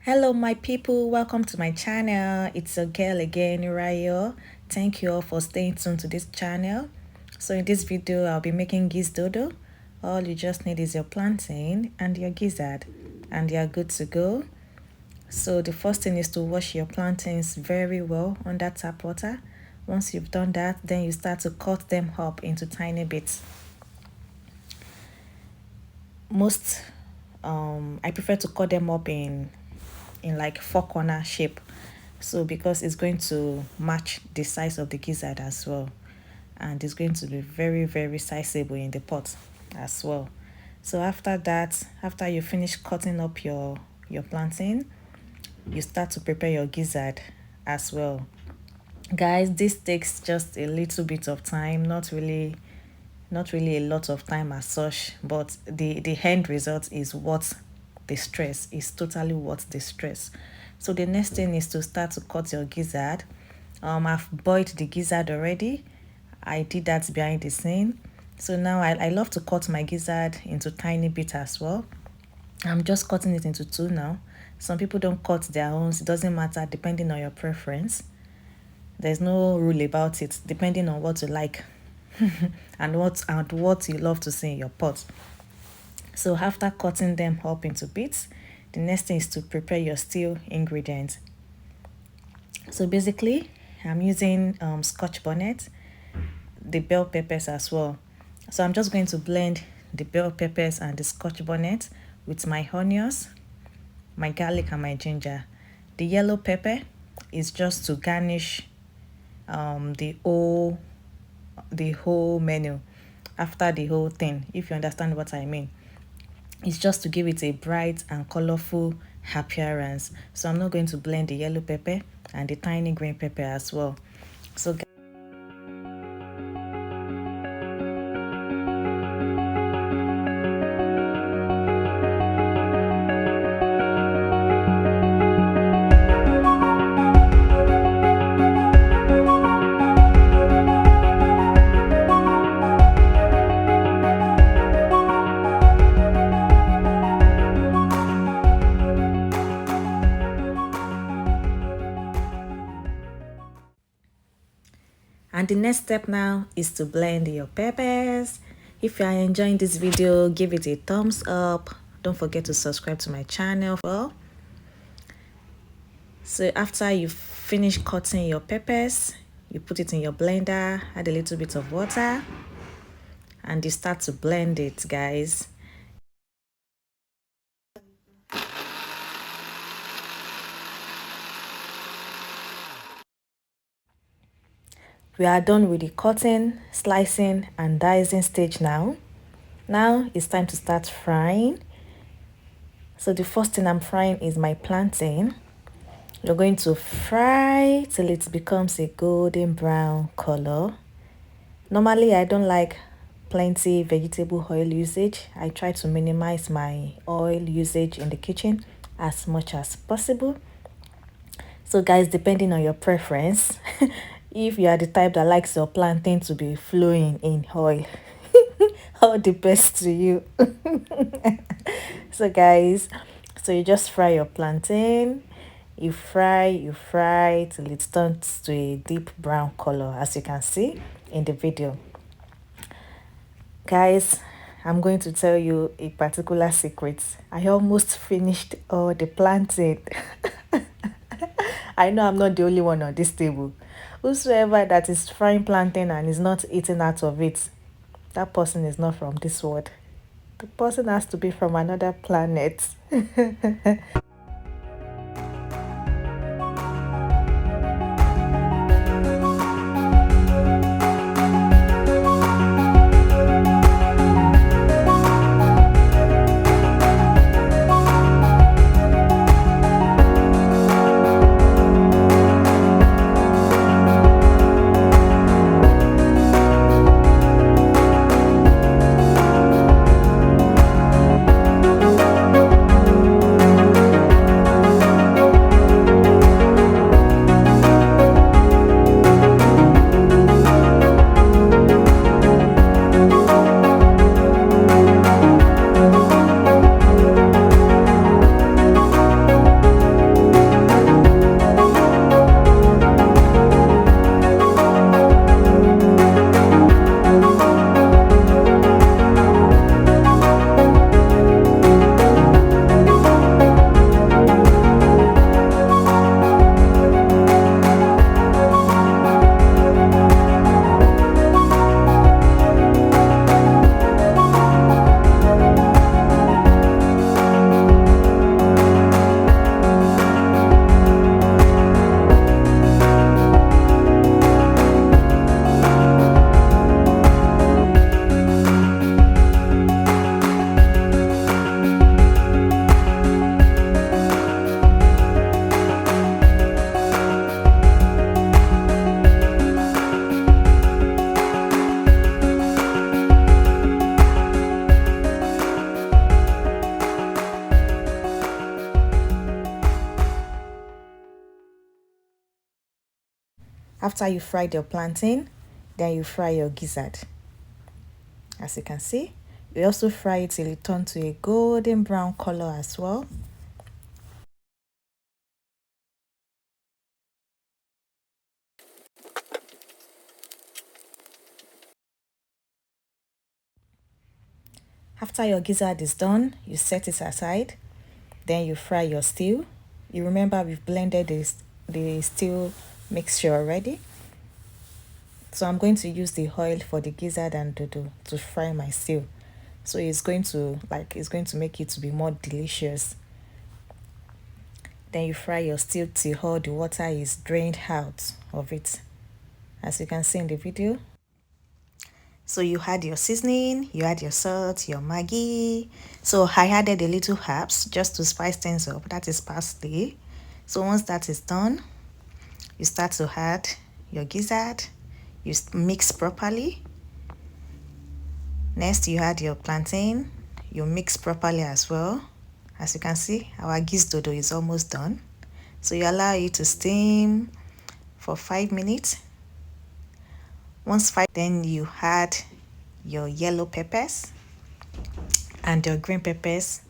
Hello my people, welcome to my channel. It's a girl again, Rayo. Thank you all for staying tuned to this channel. So in this video I'll be making Gizdodo. All you just need is your plantain and your gizzard and you're good to go. So the first thing is to wash your plantains very well under tap water. Once you've done that, then you start to cut them up into tiny bits. I prefer to cut them up in like 4-corner shape, so because it's going to match the size of the gizzard as well, and it's going to be very sizable in the pot as well. So after that, after you finish cutting up your plantain, you start to prepare your gizzard as well. Guys, this takes just a little bit of time, not really a lot of time as such, but the end result is what the stress is, totally worth the stress. So the next thing is to start to cut your gizzard. I've boiled the gizzard already. I did that behind the scene. So now I love to cut my gizzard into tiny bits as well. I'm just cutting it into two now. Some people don't cut their own. It doesn't matter, depending on your preference. There's no rule about it, depending on what you like and what you love to see in your pot. So after cutting them up into bits, the next thing is to prepare your stew ingredients. So basically, I'm using scotch bonnet, the bell peppers as well. So I'm just going to blend the bell peppers and the scotch bonnet with my onions, my garlic and my ginger. The yellow pepper is just to garnish the whole menu, after the whole thing, if you understand what I mean. It's just to give it a bright and colorful appearance. So I'm not going to blend the yellow pepper and the tiny green pepper as well. So and the next step now is to blend your peppers. If you are enjoying this video, give it a thumbs up. Don't forget to subscribe to my channel. Well, so after you finish cutting your peppers, you put it in your blender, add a little bit of water, and you start to blend it, guys. We are done with the cutting, slicing and dicing stage now. Now it's time to start frying. So the first thing I'm frying is my plantain. You're going to fry till it becomes a golden brown color. Normally I don't like plenty vegetable oil usage. I try to minimize my oil usage in the kitchen as much as possible. So guys, depending on your preference, if you are the type that likes your plantain to be flowing in oil, all the best to you. So guys, so you just fry your plantain. You fry till it turns to a deep brown color, as you can see in the video. Guys, I'm going to tell you a particular secret. I almost finished all the plantain. I know I'm not the only one on this table. Whosoever that is frying plantain and is not eating out of it, that person is not from this world. The person has to be from another planet. After you fried your plantain, then you fry your gizzard. As you can see, you also fry it till it turns to a golden brown color as well. After your gizzard is done, you set it aside. Then you fry your stew. You remember we've blended the stew mixture already. So I'm going to use the oil for the gizzard and dodo to fry my stew. So it's going to make it to be more delicious. Then you fry your stew till all the water is drained out of it, as you can see in the video. So you add your seasoning, you add your salt, your Maggi. So I added a little herbs just to spice things up. That is parsley. So once that is done, you start to add your gizzard. You mix properly. Next, you add your plantain. You mix properly as well. As you can see, our Gizdodo is almost done. So you allow it to steam for 5 minutes. Once 5, then you add your yellow peppers and your green peppers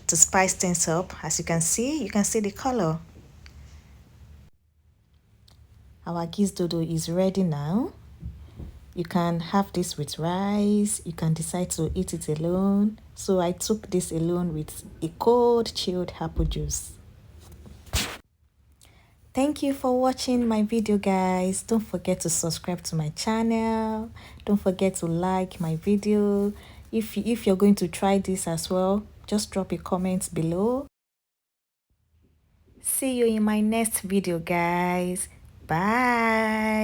to spice things up. As you can see the color. Our Gizdodo is ready now. You can have this with rice. You can decide to eat it alone. So I took this alone with a cold chilled apple juice. Thank you for watching my video, guys. Don't forget to subscribe to my channel. Don't forget to like my video. If you're going to try this as well, just drop a comment below. See you in my next video, guys. Bye.